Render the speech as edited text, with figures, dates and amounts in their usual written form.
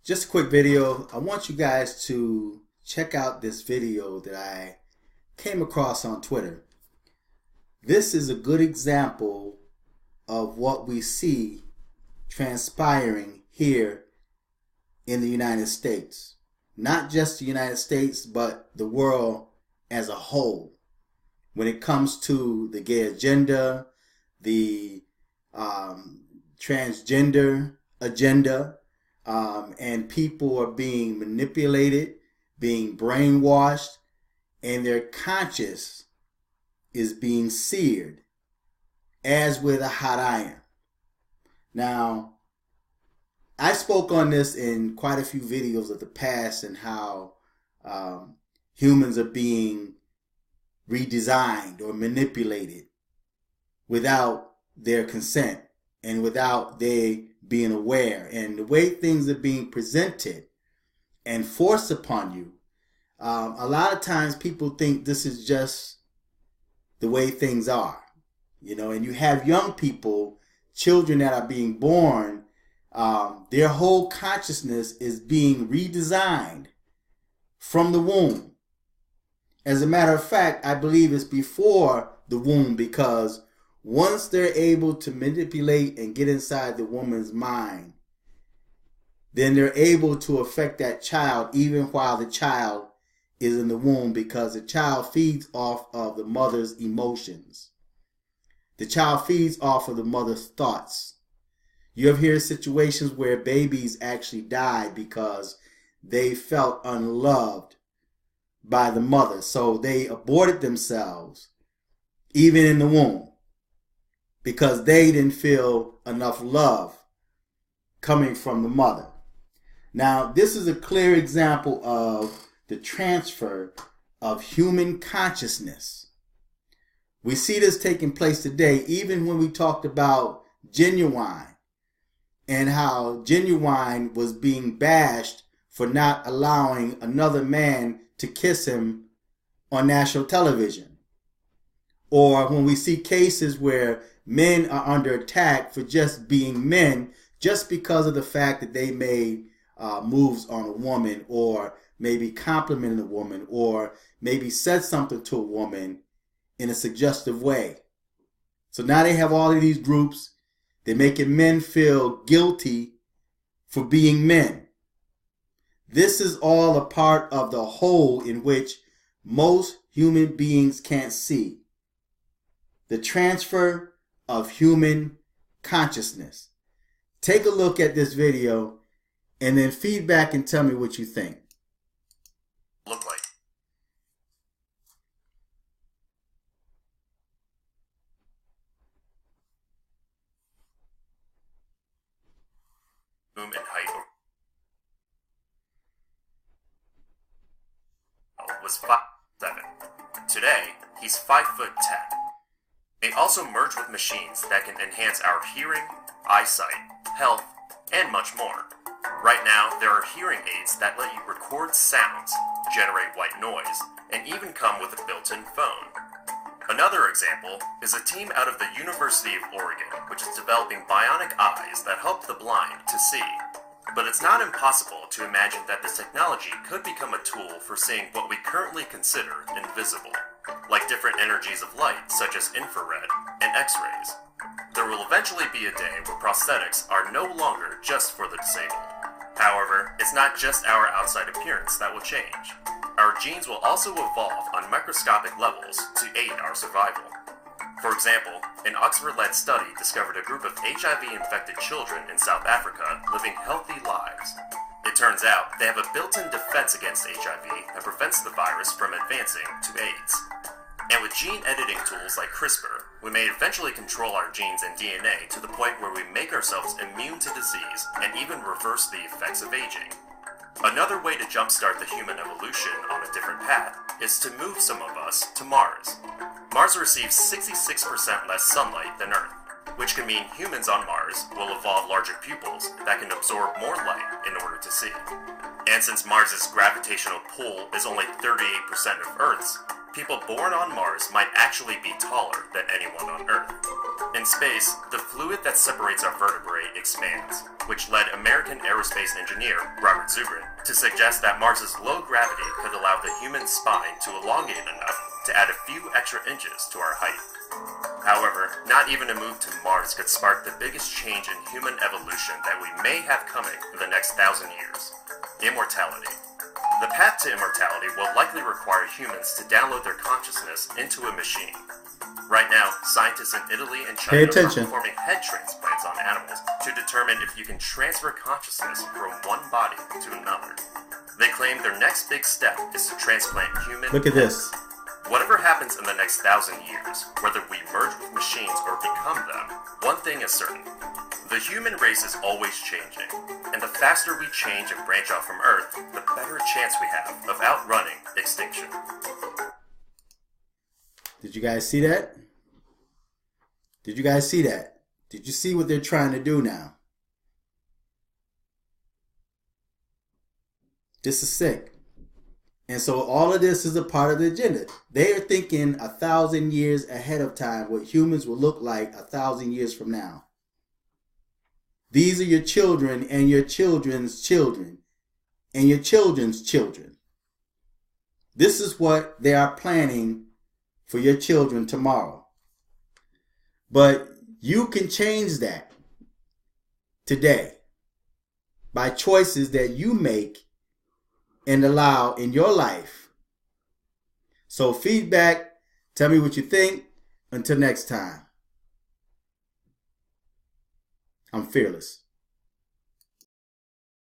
Just a quick video. I want you guys to check out this video that I came across on Twitter. This is a good example of what we see transpiring here in the United States. Not just the United States, but the world as a whole. When it comes to the gay agenda, the transgender agenda, and people are being manipulated, being brainwashed, and their conscience is being seared as with a hot iron. Now, I spoke on this in quite a few videos of the past and how humans are being redesigned or manipulated without their consent and without they being aware. And the way things are being presented and forced upon you, a lot of times people think this is just the way things are, and you have young people, children that are being born, their whole consciousness is being redesigned from the womb. As a matter of fact, I believe it's before the womb, because once they're able to manipulate and get inside the woman's mind, then they're able to affect that child even while the child is in the womb, because the child feeds off of the mother's emotions. The child feeds off of the mother's thoughts. You ever hear situations where babies actually die because they felt unloved by the mother, so they aborted themselves even in the womb because they didn't feel enough love coming from the mother. Now, this is a clear example of the transfer of human consciousness. We see this taking place today, even when we talked about Genuine and how Genuine was being bashed for not allowing another man to kiss him on national television. Or when we see cases where men are under attack for just being men, just because of the fact that they made moves on a woman, or maybe complimented a woman, or maybe said something to a woman in a suggestive way. So now they have all of these groups. They're making men feel guilty for being men. This is all a part of the whole in which most human beings can't see. The transfer of human consciousness. Take a look at this video and then feedback and tell me what you think. Look like. Boom in height was 5'7". Today, he's 5'10". They also merge with machines that can enhance our hearing, eyesight, health, and much more. Right now, there are hearing aids that let you record sounds, generate white noise, and even come with a built-in phone. Another example is a team out of the University of Oregon, which is developing bionic eyes that help the blind to see. But it's not impossible to imagine that this technology could become a tool for seeing what we currently consider invisible, like different energies of light such as infrared and X-rays. There will eventually be a day where prosthetics are no longer just for the disabled. However, it's not just our outside appearance that will change. Our genes will also evolve on microscopic levels to aid our survival. For example, an Oxford-led study discovered a group of HIV-infected children in South Africa living healthy lives. It turns out they have a built-in defense against HIV that prevents the virus from advancing to AIDS. And with gene editing tools like CRISPR, we may eventually control our genes and DNA to the point where we make ourselves immune to disease and even reverse the effects of aging. Another way to jumpstart the human evolution on a different path is to move some of us to Mars. Mars receives 66% less sunlight than Earth, which can mean humans on Mars will evolve larger pupils that can absorb more light in order to see. And since Mars's gravitational pull is only 38% of Earth's, people born on Mars might actually be taller than anyone on Earth. In space, the fluid that separates our vertebrae expands, which led American aerospace engineer Robert Zubrin to suggest that Mars's low gravity could allow the human spine to elongate enough to add a few extra inches to our height. However, not even a move to Mars could spark the biggest change in human evolution that we may have coming in the next 1,000 years: immortality. The path to immortality will likely require humans to download their consciousness into a machine. Right now, scientists in Italy and China are performing head transplants on animals to determine if you can transfer consciousness from one body to another. They claim their next big step is to transplant human. Look at this. Whatever happens in the next 1,000 years, whether we merge with machines or become them, one thing is certain. The human race is always changing, and the faster we change and branch out from Earth, the better chance we have of outrunning extinction. Did you guys see that? Did you guys see that? Did you see what they're trying to do now? This is sick. And so all of this is a part of the agenda. They are thinking 1,000 years ahead of time what humans will look like 1,000 years from now. These are your children and your children's children and your children's children. This is what they are planning for your children tomorrow. But you can change that today by choices that you make and allow in your life. So feedback, tell me what you think. Until next time, I'm fearless.